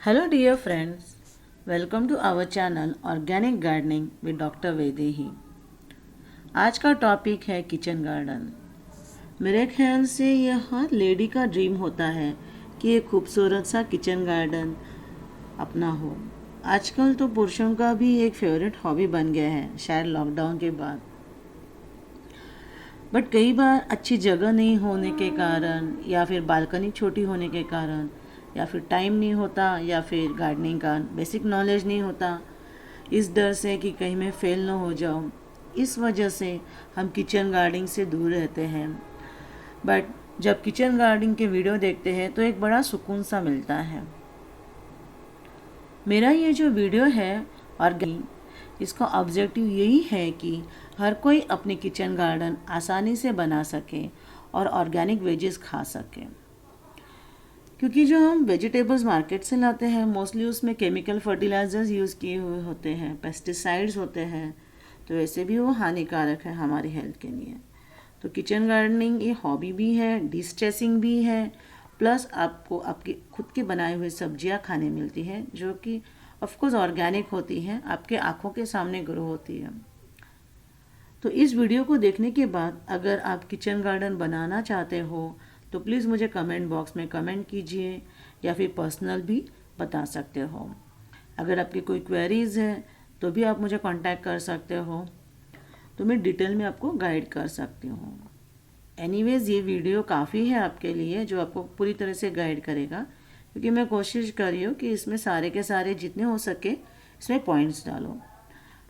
Hello dear friends, welcome to our channel Organic Gardening with Dr. Vedehi। आज का topic है kitchen garden. मेरे ख्याल से यह हर लेडी का ड्रीम होता है कि एक खूबसूरत सा किचन गार्डन अपना हो। आजकल तो पुरुषों का भी एक फेवरेट हॉबी बन गया है, शायद लॉकडाउन के बाद। बट कई बार अच्छी जगह नहीं होने के कारण या फिर बालकनी छोटी होने के कारण या फिर टाइम नहीं होता या फिर गार्डनिंग का बेसिक नॉलेज नहीं होता, इस डर से कि कहीं मैं फेल ना हो जाऊं, इस वजह से हम किचन गार्डनिंग से दूर रहते हैं। बट जब किचन गार्डनिंग के वीडियो देखते हैं तो एक बड़ा सुकून सा मिलता है। मेरा ये जो वीडियो है ऑर्गेनिक, इसका ऑब्जेक्टिव यही है कि हर कोई अपने किचन गार्डन आसानी से बना सके और ऑर्गेनिक वेजेस खा सके। क्योंकि जो हम वेजिटेबल्स मार्केट से लाते हैं मोस्टली उसमें केमिकल फर्टिलाइजर्स यूज़ किए हुए होते हैं, पेस्टिसाइड्स होते हैं, तो वैसे भी वो हानिकारक है हमारी हेल्थ के लिए। तो किचन गार्डनिंग ये हॉबी भी है, डिस्ट्रेसिंग भी है, प्लस आपको आपकी खुद के बनाए हुए सब्जियां खाने मिलती हैं जो कि ऑफकोर्स ऑर्गेनिक होती हैं, आपके आँखों के सामने ग्रो होती है। तो इस वीडियो को देखने के बाद अगर आप किचन गार्डन बनाना चाहते हो तो प्लीज़ मुझे कमेंट बॉक्स में कमेंट कीजिए या फिर पर्सनल भी बता सकते हो। अगर आपकी कोई क्वेरीज़ है तो भी आप मुझे कांटेक्ट कर सकते हो, तो मैं डिटेल में आपको गाइड कर सकती हूँ। एनीवेज़ ये वीडियो काफ़ी है आपके लिए जो आपको पूरी तरह से गाइड करेगा, क्योंकि मैं कोशिश कर रही हूँ कि इसमें सारे के सारे जितने हो सके इसमें पॉइंट्स डालो।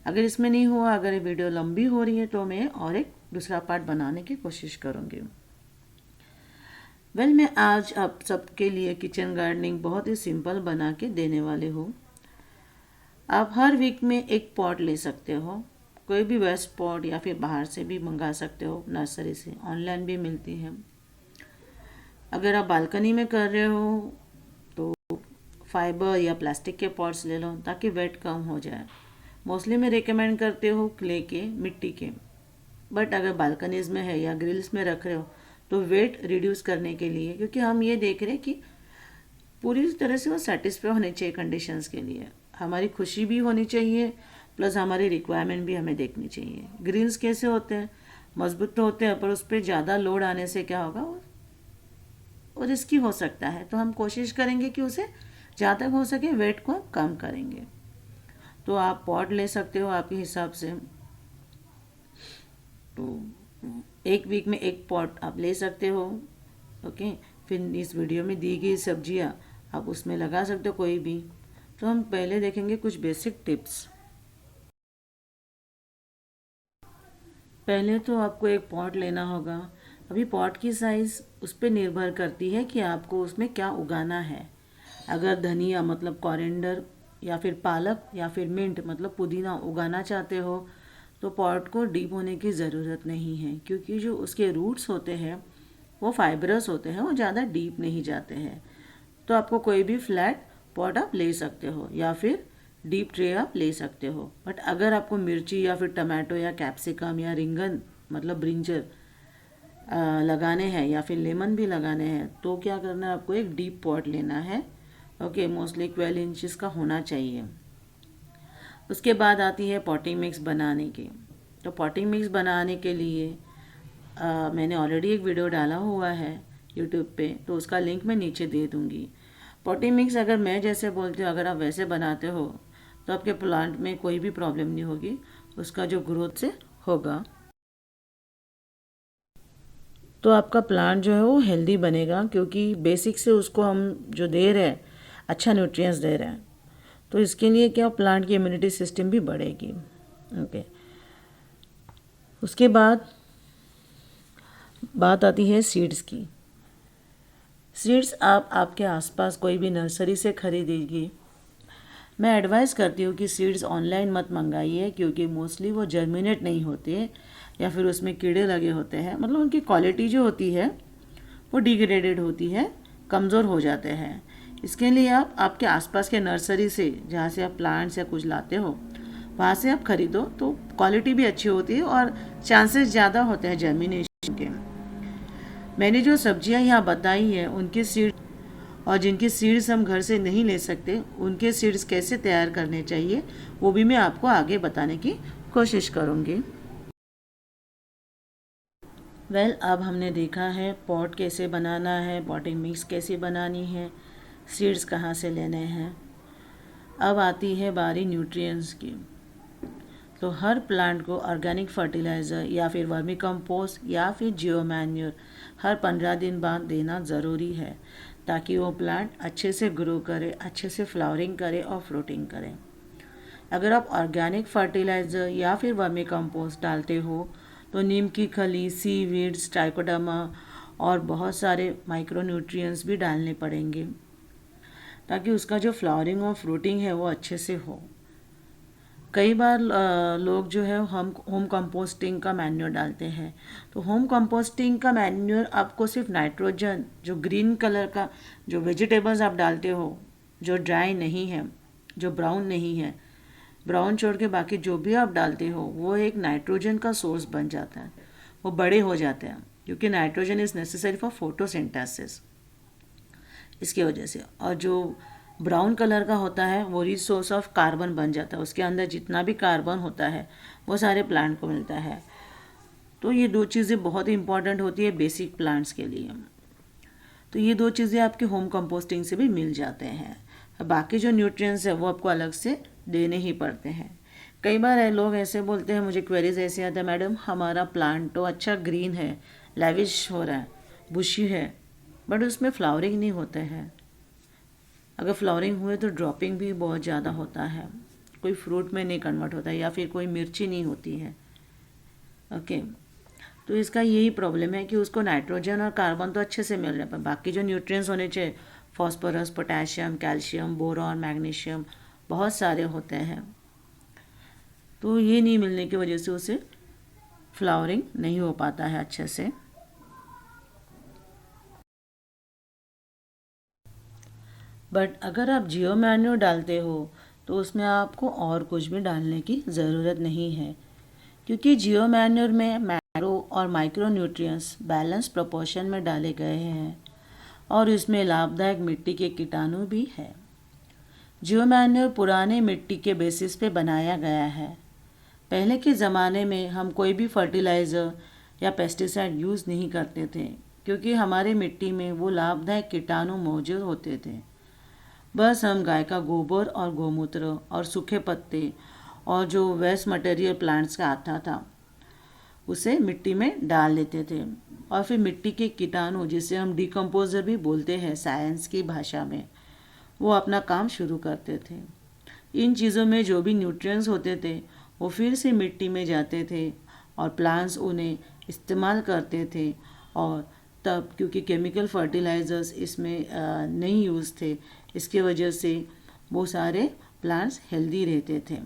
अगर इसमें नहीं हुआ, अगर ये वीडियो लंबी हो रही है तो मैं और एक दूसरा पार्ट बनाने की कोशिश करूँगी। मैं आज आप सबके लिए किचन गार्डनिंग बहुत ही सिंपल बना के देने वाले हूँ। आप हर वीक में एक पॉट ले सकते हो, कोई भी वेस्ट पॉट या फिर बाहर से भी मंगा सकते हो, नर्सरी से, ऑनलाइन भी मिलती है। अगर आप बालकनी में कर रहे हो तो फाइबर या प्लास्टिक के पॉट्स ले लो ताकि वेट कम हो जाए। मोस्टली मैं रिकमेंड करती हूँ क्ले के, मिट्टी के। बट अगर बालकनीज में है या ग्रिल्स में रख रहे हो तो वेट रिड्यूस करने के लिए, क्योंकि हम ये देख रहे हैं कि पूरी तरह से वो सेटिस्फाई होने चाहिए कंडीशंस के लिए, हमारी खुशी भी होनी चाहिए, प्लस हमारी रिक्वायरमेंट भी हमें देखनी चाहिए। ग्रिल्स कैसे होते हैं, मजबूत तो होते हैं पर उस पर ज़्यादा लोड आने से क्या होगा, वो रिस्की हो सकता है। तो हम कोशिश करेंगे कि उसे जहाँ तक हो सके वेट को हम कम करेंगे। तो आप पॉट ले सकते हो आपके हिसाब से। तो एक वीक में एक पॉट आप ले सकते हो। ओके, फिर इस वीडियो में दी गई सब्जियां आप उसमें लगा सकते हो कोई भी। तो हम पहले देखेंगे कुछ बेसिक टिप्स। पहले तो आपको एक पॉट लेना होगा। अभी पॉट की साइज़ उस पर निर्भर करती है कि आपको उसमें क्या उगाना है। अगर धनिया मतलब कॉरिएंडर या फिर पालक या फिर मिंट मतलब पुदीना उगाना चाहते हो तो पॉट को डीप होने की ज़रूरत नहीं है, क्योंकि जो उसके रूट्स होते हैं वो फाइबरस होते हैं, वो ज़्यादा डीप नहीं जाते हैं। तो आपको कोई भी फ्लैट पॉट आप ले सकते हो या फिर डीप ट्रे आप ले सकते हो। बट अगर आपको मिर्ची या फिर टमाटो या कैप्सिकम या रिंगन मतलब ब्रिंजल लगाने हैं या फिर लेमन भी लगाने हैं तो क्या करना है, आपको एक डीप पॉट लेना है। ओके, मोस्टली 12 इंचेस का होना चाहिए। उसके बाद आती है पॉटिंग मिक्स बनाने की। तो पॉटिंग मिक्स बनाने के लिए मैंने ऑलरेडी एक वीडियो डाला हुआ है यूट्यूब पे, तो उसका लिंक मैं नीचे दे दूँगी। पॉटिंग मिक्स अगर मैं जैसे बोलती हूँ, अगर आप वैसे बनाते हो तो आपके प्लांट में कोई भी प्रॉब्लम नहीं होगी, उसका जो ग्रोथ से होगा तो आपका प्लांट जो है वो हेल्दी बनेगा, क्योंकि बेसिक से उसको हम जो दे रहे हैं अच्छा न्यूट्रिएंट्स दे रहे हैं। तो इसके लिए क्या, प्लांट की इम्यूनिटी सिस्टम भी बढ़ेगी। ओके, उसके बाद बात आती है सीड्स की। सीड्स आप आपके आसपास कोई भी नर्सरी से खरीदिए। मैं एडवाइस करती हूँ कि सीड्स ऑनलाइन मत मंगाइए, क्योंकि मोस्टली वो जर्मिनेट नहीं होते या फिर उसमें कीड़े लगे होते हैं, मतलब उनकी क्वालिटी जो होती है वो डिग्रेडेड होती है, कमज़ोर हो जाते हैं। इसके लिए आप आपके आसपास के नर्सरी से, जहाँ से आप प्लांट्स या कुछ लाते हो, वहाँ से आप खरीदो तो क्वालिटी भी अच्छी होती है और चांसेस ज़्यादा होते हैं जर्मिनेशन के। मैंने जो सब्जियां यहाँ बताई हैं उनकी सीड और जिनकी सीड्स हम घर से नहीं ले सकते उनके सीड्स कैसे तैयार करने चाहिए वो भी मैं आपको आगे बताने की कोशिश करूँगी। अब हमने देखा है पॉट कैसे बनाना है, पॉटिंग मिक्स कैसे बनानी है, सीड्स कहाँ से लेने हैं। अब आती है बारी न्यूट्रिएंट्स की। तो हर प्लांट को ऑर्गेनिक फर्टिलाइज़र या फिर वर्मी कंपोस्ट या फिर जियो मैन्योर हर 15 दिन बाद देना ज़रूरी है, ताकि वो प्लांट अच्छे से ग्रो करे, अच्छे से फ्लावरिंग करे और फ्रूटिंग करे। अगर आप ऑर्गेनिक फर्टिलाइज़र या फिर वर्मी कंपोस्ट डालते हो तो नीम की खली, सीवीड्स, ट्राइकोडर्मा और बहुत सारे माइक्रोन्यूट्रिएंट्स भी डालने पड़ेंगे, ताकि उसका जो फ्लावरिंग और फ्रूटिंग है वो अच्छे से हो। कई बार लोग जो है हम होम कंपोस्टिंग का मैन्योर डालते हैं। तो होम कंपोस्टिंग का मैन्योर आपको सिर्फ नाइट्रोजन, जो ग्रीन कलर का जो वेजिटेबल्स आप डालते हो, जो ड्राई नहीं है, जो ब्राउन नहीं है, ब्राउन छोड़ के बाकी जो भी आप डालते हो वो एक नाइट्रोजन का सोर्स बन जाता है, वो बड़े हो जाते हैं, क्योंकि nitrogen is necessary for photosynthesis, इसकी वजह से। और जो ब्राउन कलर का होता है वो रिच सोर्स ऑफ कार्बन बन जाता है, उसके अंदर जितना भी कार्बन होता है वो सारे प्लांट को मिलता है। तो ये दो चीज़ें बहुत इंपॉर्टेंट होती है बेसिक प्लांट्स के लिए। तो ये दो चीज़ें आपके होम कंपोस्टिंग से भी मिल जाते हैं। बाकी जो न्यूट्रिएंट्स है वो आपको अलग से देने ही पड़ते हैं। कई बार लोग ऐसे बोलते हैं, मुझे क्वेरीज ऐसे आता है, मैडम हमारा प्लांट तो अच्छा ग्रीन है, लैविश हो रहा है, बुशी है, बट उसमें फ्लावरिंग नहीं होता है। अगर फ्लावरिंग हुए तो ड्रॉपिंग भी बहुत ज़्यादा होता है, कोई फ्रूट में नहीं कन्वर्ट होता है, या फिर कोई मिर्ची नहीं होती है। ओके, तो इसका यही प्रॉब्लम है कि उसको नाइट्रोजन और कार्बन तो अच्छे से मिल रहा है, पर बाकी जो न्यूट्रिएंट्स होने चाहिए, phosphorus, potassium, calcium, boron, magnesium, बहुत सारे होते हैं। तो ये नहीं मिलने की वजह से उसे फ्लावरिंग नहीं हो पाता है अच्छे से। बट अगर आप जियो मैन्योर डालते हो तो उसमें आपको और कुछ भी डालने की ज़रूरत नहीं है, क्योंकि जियो मैन्योर में मैक्रो और माइक्रो न्यूट्रिएंट्स बैलेंस प्रोपोर्शन में डाले गए हैं और इसमें लाभदायक मिट्टी के कीटाणु भी है। जियो मैन्योर पुराने मिट्टी के बेसिस पे बनाया गया है। पहले के ज़माने में हम कोई भी फर्टिलाइज़र या पेस्टिसाइड यूज़ नहीं करते थे, क्योंकि हमारे मिट्टी में वो लाभदायक कीटाणु मौजूद होते थे। बस हम गाय का गोबर और गोमूत्र और सूखे पत्ते और जो वेस्ट मटेरियल प्लांट्स का आता था उसे मिट्टी में डाल लेते थे, और फिर मिट्टी के कीटाणु, जिसे हम डिकम्पोजर भी बोलते हैं साइंस की भाषा में, वो अपना काम शुरू करते थे। इन चीज़ों में जो भी न्यूट्रिएंट्स होते थे वो फिर से मिट्टी में जाते थे और प्लांट्स उन्हें इस्तेमाल करते थे। और तब क्योंकि केमिकल फर्टिलाइज़र्स इसमें नहीं यूज़ थे, इसके वजह से वो सारे प्लांट्स हेल्दी रहते थे।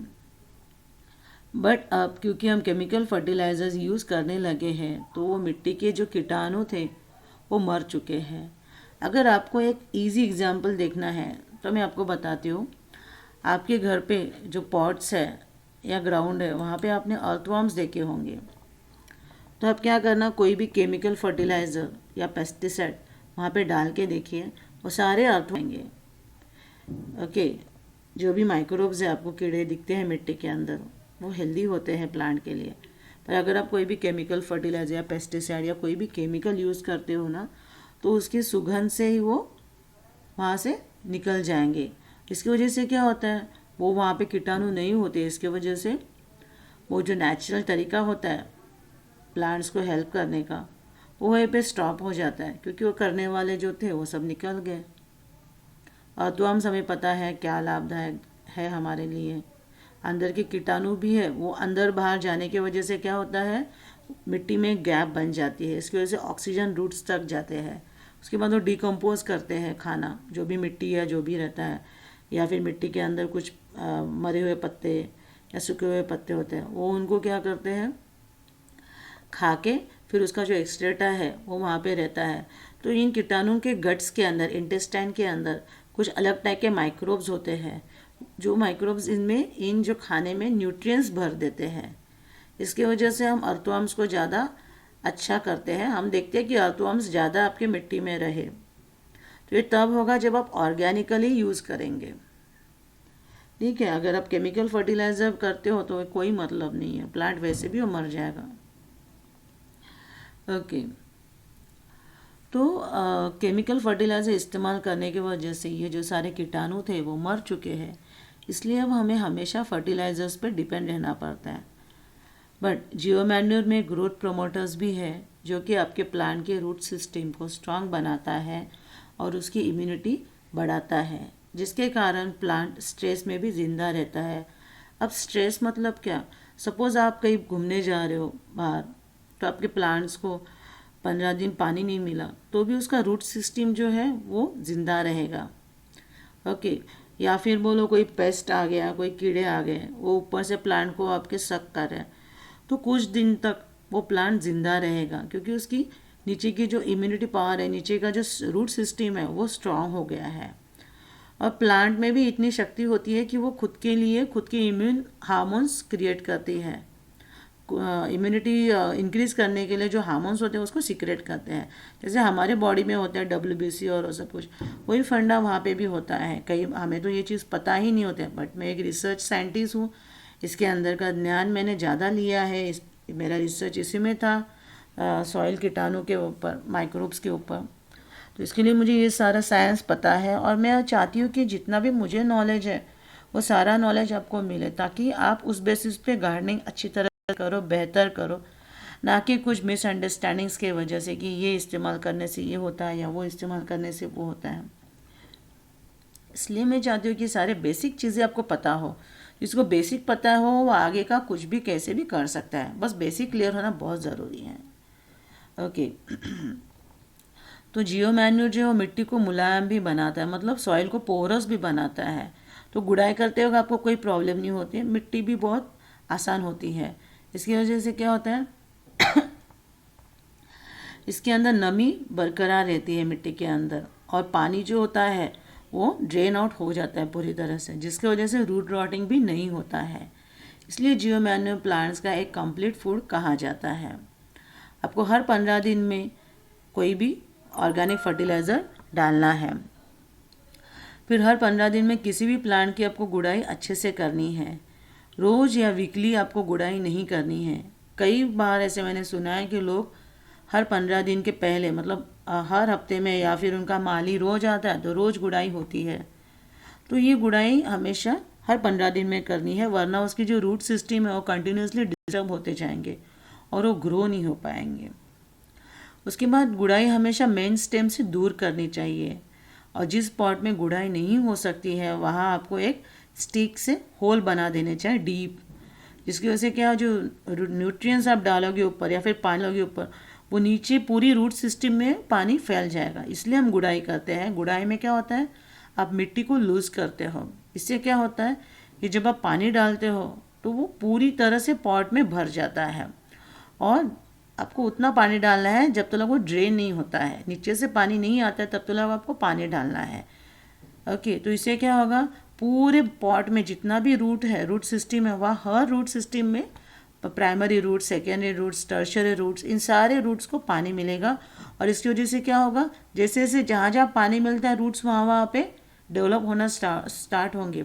बट अब क्योंकि हम केमिकल फर्टिलाइज़र्स यूज़ करने लगे हैं तो वो मिट्टी के जो कीटाणु थे वो मर चुके हैं। अगर आपको एक इजी एग्जांपल देखना है तो मैं आपको बताती हूँ। आपके घर पे जो पॉट्स है या ग्राउंड है वहाँ पे आपने अर्थवर्म्स देखे होंगे। तो आप क्या करना, कोई भी केमिकल फर्टिलाइज़र या पेस्टिसाइड वहाँ पे डाल के देखिए, वो सारे अर्थ होंगे। ओके, जो भी माइक्रोब्स है आपको कीड़े दिखते हैं मिट्टी के अंदर, वो हेल्दी होते हैं प्लांट के लिए। पर अगर आप कोई भी केमिकल फर्टिलाइज़र या पेस्टिसाइड या कोई भी केमिकल यूज़ करते हो ना, तो उसकी सुगंध से ही वो वहाँ से निकल जाएंगे। इसकी वजह से क्या होता है, वो वहाँ पे कीटाणु नहीं होते, इसके वजह से वो जो नेचुरल तरीका होता है प्लांट्स को हेल्प करने का, वो वहीं पे स्टॉप हो जाता है, क्योंकि वो करने वाले जो थे वो सब निकल गए। और तो हम हमें पता है क्या लाभदायक है हमारे लिए। अंदर के कीटाणु भी है, वो अंदर बाहर जाने की वजह से क्या होता है, मिट्टी में गैप बन जाती है, इसकी वजह से ऑक्सीजन रूट्स तक जाते हैं। उसके बाद वो डिकम्पोज करते हैं खाना, जो भी मिट्टी या जो भी रहता है, या फिर मिट्टी के अंदर कुछ मरे हुए पत्ते या सूखे हुए पत्ते होते हैं, वो उनको क्या करते हैं खा के, फिर उसका जो एक्सक्रेटा है वो वहाँ पे रहता है। तो इन कीटाणुओं के गट्स के अंदर, इंटेस्टाइन के अंदर कुछ अलग टाइप के माइक्रोब्स होते हैं, जो माइक्रोब्स इनमें इन जो खाने में न्यूट्रिएंट्स भर देते हैं। इसकी वजह से हम अर्थवर्म्स को ज़्यादा अच्छा करते हैं, हम देखते हैं कि अर्थवर्म्स ज़्यादा आपके मिट्टी में रहे। तो ये तब होगा जब आप ऑर्गेनिकली यूज़ करेंगे। ठीक है, अगर आप केमिकल फर्टिलाइज़र करते हो तो कोई मतलब नहीं है, प्लांट वैसे भी वो मर जाएगा। ओके, तो केमिकल फर्टिलाइज़र इस्तेमाल करने की वजह से ये जो सारे कीटाणु थे वो मर चुके हैं, इसलिए अब हमें हमेशा फर्टिलाइज़र्स पे डिपेंड रहना पड़ता है। बट जियो मैन्योर में ग्रोथ प्रोमोटर्स भी है जो कि आपके प्लांट के रूट सिस्टम को स्ट्रांग बनाता है और उसकी इम्यूनिटी बढ़ाता है, जिसके कारण प्लांट स्ट्रेस में भी ज़िंदा रहता है। अब स्ट्रेस मतलब क्या? सपोज़ आप कहीं घूमने जा रहे हो बाहर, तो आपके प्लांट्स को 15 दिन पानी नहीं मिला तो भी उसका रूट सिस्टम जो है वो ज़िंदा रहेगा। ओके, या फिर बोलो कोई पेस्ट आ गया, कोई कीड़े आ गए, वो ऊपर से प्लांट को आपके सक कर रहे हैं, तो कुछ दिन तक वो प्लांट ज़िंदा रहेगा क्योंकि उसकी नीचे की जो इम्यूनिटी पावर है, नीचे का जो रूट सिस्टम है वो स्ट्रांग हो गया है। और प्लांट में भी इतनी शक्ति होती है कि वो खुद के लिए खुद के इम्यून हार्मोन्स क्रिएट करती है। इम्यूनिटी इंक्रीज करने के लिए जो हार्मोन्स होते हैं उसको सीक्रेट करते हैं, जैसे हमारे बॉडी में होता है WBC और सब कुछ, वही फंडा वहाँ पे भी होता है। कई हमें तो ये चीज़ पता ही नहीं होता है, बट मैं एक रिसर्च साइंटिस्ट हूँ, इसके अंदर का ज्ञान मैंने ज़्यादा लिया है। मेरा रिसर्च इसी में था, सॉइल कीटाणु के ऊपर, माइक्रोब्स के ऊपर, तो इसके लिए मुझे ये सारा साइंस पता है। और मैं चाहती हूँ कि जितना भी मुझे नॉलेज है वो सारा नॉलेज आपको मिले, ताकि आप उस बेसिस पे गार्डनिंग अच्छी तरह करो, बेहतर करो, ना कि कुछ मिसअंडरस्टैंडिंग्स के वजह से कि ये इस्तेमाल करने से ये होता है या वो इस्तेमाल करने से वो होता है। इसलिए मैं चाहती हूँ कि सारे बेसिक चीज़ें आपको पता हो। जिसको बेसिक पता हो वो आगे का कुछ भी कैसे भी कर सकता है, बस बेसिक क्लियर होना बहुत ज़रूरी है। ओके तो जियो मैन्यूर जो है मिट्टी को मुलायम भी बनाता है, मतलब सॉइल को पोरस भी बनाता है। तो गुड़ाई करते वक्त आपको कोई प्रॉब्लम नहीं होती है, मिट्टी भी बहुत आसान होती है। इसकी वजह से क्या होता है इसके अंदर नमी बरकरार रहती है मिट्टी के अंदर, और पानी जो होता है वो ड्रेन आउट हो जाता है पूरी तरह से, जिसकी वजह से रूट रॉटिंग भी नहीं होता है। इसलिए जियो मैन्यूर प्लांट्स का एक कंप्लीट फूड कहा जाता है। आपको हर 15 दिन में कोई भी ऑर्गेनिक फर्टिलाइज़र डालना है। फिर हर 15 दिन में किसी भी प्लांट की आपको गुड़ाई अच्छे से करनी है। रोज़ या वीकली आपको गुड़ाई नहीं करनी है। कई बार ऐसे मैंने सुना है कि लोग हर 15 दिन के पहले, मतलब हर हफ्ते में, या फिर उनका माली रोज़ आता है तो रोज़ गुड़ाई होती है। तो ये गुड़ाई हमेशा हर 15 दिन में करनी है, वरना उसकी जो रूट सिस्टम है वो कंटिन्यूसली डिस्टर्ब होते जाएंगे और वो ग्रो नहीं हो पाएंगे। उसके बाद गुड़ाई हमेशा मेन स्टेम से दूर करनी चाहिए, और जिस पॉट में गुड़ाई नहीं हो सकती है वहाँ आपको एक स्टिक से होल बना देने चाहिए डीप, जिसकी वजह से क्या, जो न्यूट्रिएंट्स आप डालोगे ऊपर या फिर पानी डालोगे ऊपर, वो नीचे पूरी रूट सिस्टम में पानी फैल जाएगा। इसलिए हम गुड़ाई करते हैं। गुड़ाई में क्या होता है, आप मिट्टी को लूज़ करते हो। इससे क्या होता है कि जब आप पानी डालते हो तो वो पूरी तरह से पॉट में भर जाता है, और आपको उतना पानी डालना है जब तक वो ड्रेन नहीं होता है, नीचे से पानी नहीं आता है तब तक आपको पानी डालना है। ओके, तो इससे क्या होगा, पूरे पॉट में जितना भी रूट है, रूट सिस्टम है, वह हर रूट सिस्टम में primary root, secondary roots, tertiary roots, इन सारे रूट्स को पानी मिलेगा। और इसकी वजह से क्या होगा, जैसे जैसे जहाँ जहाँ पानी मिलता है रूट्स वहाँ वहाँ पे डेवलप होना स्टार्ट होंगे।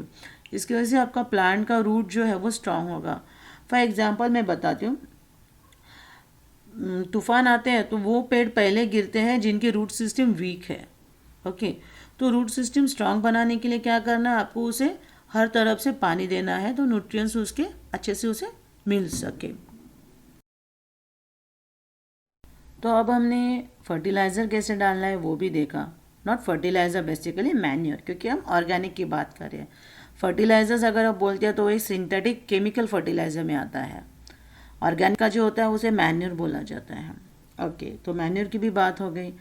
इसकी वजह से आपका प्लांट का रूट जो है वो स्ट्रांग होगा। फॉर एग्जांपल मैं बताती हूँ, तूफान आते हैं तो वो पेड़ पहले गिरते हैं जिनके रूट सिस्टम वीक है। ओके, तो रूट सिस्टम स्ट्रांग बनाने के लिए क्या करना है, आपको उसे हर तरफ से पानी देना है तो न्यूट्रिएंट्स उसके अच्छे से उसे मिल सके। तो अब हमने फर्टिलाइज़र कैसे डालना है वो भी देखा। नॉट फर्टिलाइज़र, बेसिकली मैन्योर, क्योंकि हम ऑर्गेनिक की बात कर रहे हैं। फर्टिलाइजर्स अगर आप बोलते हैं तो वही सिंथेटिक केमिकल फर्टिलाइज़र में आता है। ऑर्गेनिक का जो होता है उसे मैन्योर बोला जाता है। ओके, तो मैन्योर की भी बात हो गई।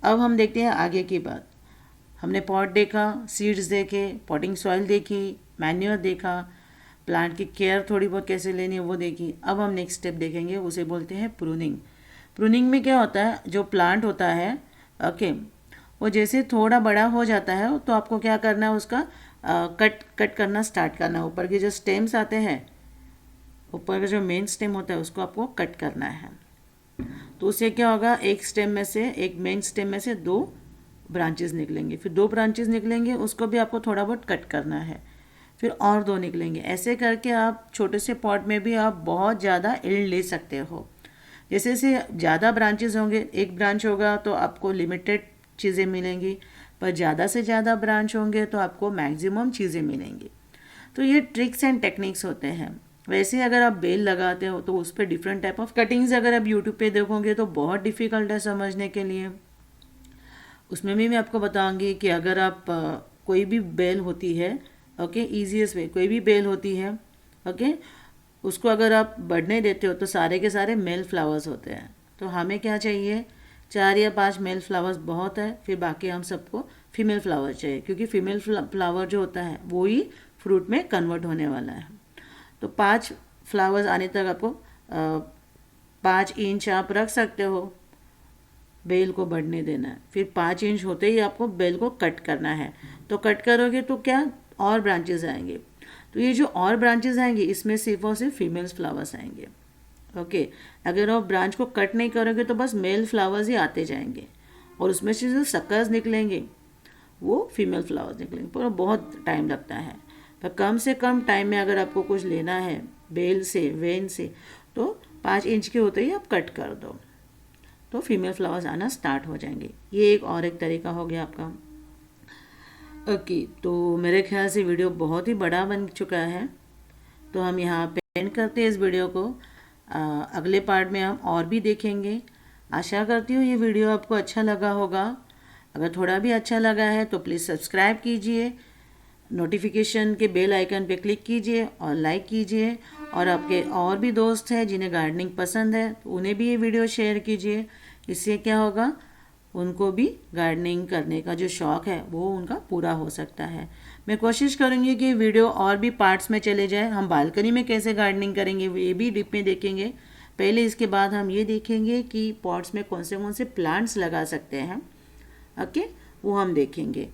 अब हम देखते हैं आगे की बात। हमने पॉट देखा, सीड्स देखे, पॉटिंग सॉइल देखी, मैन्योर देखा, प्लांट की केयर थोड़ी बहुत कैसे लेनी है वो देखी। अब हम नेक्स्ट स्टेप देखेंगे, उसे बोलते हैं प्रूनिंग। प्रूनिंग में क्या होता है, जो प्लांट होता है, ओके, वो जैसे थोड़ा बड़ा हो जाता है तो आपको क्या करना है, उसका कट करना स्टार्ट करना है। ऊपर के जो स्टेम्स आते हैं, ऊपर का जो मेन स्टेम होता है उसको आपको कट करना है। तो उससे क्या होगा, एक मेन स्टेम में से दो ब्रांचेस निकलेंगे, फिर 2 ब्रांचेस निकलेंगे, उसको भी आपको थोड़ा बहुत कट करना है, फिर और 2 निकलेंगे। ऐसे करके आप छोटे से पॉट में भी आप बहुत ज़्यादा यील्ड ले सकते हो। जैसे जैसे ज़्यादा ब्रांचेस होंगे, एक ब्रांच होगा तो आपको लिमिटेड चीज़ें मिलेंगी, पर ज़्यादा से ज़्यादा ब्रांच होंगे तो आपको मैक्सिमम चीज़ें मिलेंगी। तो ये ट्रिक्स एंड टेक्निक्स होते हैं। वैसे अगर आप बेल लगाते हो तो उस पर डिफरेंट टाइप ऑफ कटिंग्स अगर आप यूट्यूब पे देखोगे तो बहुत डिफ़िकल्ट है समझने के लिए। उसमें भी मैं आपको बताऊंगी कि अगर आप कोई भी बेल होती है, ओके, ईजीएस्ट वे, कोई भी बेल होती है, ओके, उसको अगर आप बढ़ने देते हो तो सारे के सारे मेल फ्लावर्स होते हैं। तो हमें क्या चाहिए, 4 या 5 मेल फ्लावर्स बहुत है, फिर बाकी हम सबको फीमेल फ्लावर चाहिए, क्योंकि फीमेल फ्लावर जो होता है वो ही फ्रूट में कन्वर्ट होने वाला है। तो 5 फ्लावर्स आने तक आपको 5 इंच आप रख सकते हो, बेल को बढ़ने देना है। फिर 5 इंच होते ही आपको बेल को कट करना है। तो कट करोगे तो क्या, और ब्रांचेस आएंगे। तो ये जो और ब्रांचेस आएंगे इसमें सिर्फ और सिर्फ फीमेल्स फ्लावर्स आएंगे, ओके। अगर आप ब्रांच को कट नहीं करोगे तो बस मेल फ्लावर्स ही आते जाएंगे, और उसमें से जो सकर्स निकलेंगे वो फीमेल फ्लावर्स निकलेंगे, पर बहुत टाइम लगता है। पर कम से कम टाइम में अगर आपको कुछ लेना है बेल से, वेन से, तो 5 इंच के होते ही आप कट कर दो, तो फीमेल फ्लावर्स आना स्टार्ट हो जाएंगे। ये एक तरीका हो गया आपका, ओके। तो मेरे ख्याल से वीडियो बहुत ही बड़ा बन चुका है, तो हम यहाँ पे एंड करते हैं इस वीडियो को। अगले पार्ट में हम और भी देखेंगे। आशा करती हूँ ये वीडियो आपको अच्छा लगा होगा। अगर थोड़ा भी अच्छा लगा है तो प्लीज़ सब्सक्राइब कीजिए, नोटिफिकेशन के बेल आइकन पे क्लिक कीजिए और लाइक कीजिए। और आपके और भी दोस्त हैं जिन्हें गार्डनिंग पसंद है तो उन्हें भी ये वीडियो शेयर कीजिए। इससे क्या होगा, उनको भी गार्डनिंग करने का जो शौक़ है वो उनका पूरा हो सकता है। मैं कोशिश करूँगी कि वीडियो और भी पार्ट्स में चले जाए। हम बालकनी में कैसे गार्डनिंग करेंगे ये भी डीप में देखेंगे। पहले इसके बाद हम ये देखेंगे कि पॉट्स में कौन से प्लांट्स लगा सकते हैं, ओके, वो हम देखेंगे।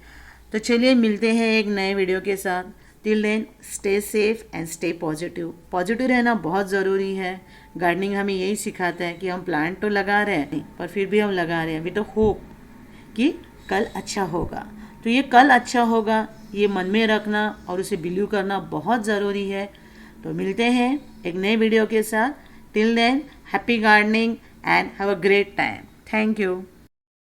तो चलिए मिलते हैं एक नए वीडियो के साथ। Till then stay safe and stay positive. Positive रहना बहुत ज़रूरी है। गार्डनिंग हमें यही सिखाता है कि हम प्लांट तो लगा रहे हैं पर फिर भी हम लगा रहे हैं विद होप कि कल अच्छा होगा। तो ये कल अच्छा होगा ये मन में रखना और उसे बिलीव करना बहुत ज़रूरी है। तो मिलते हैं एक नए वीडियो के साथ। Till than happy gardening and have a great time. Thank you.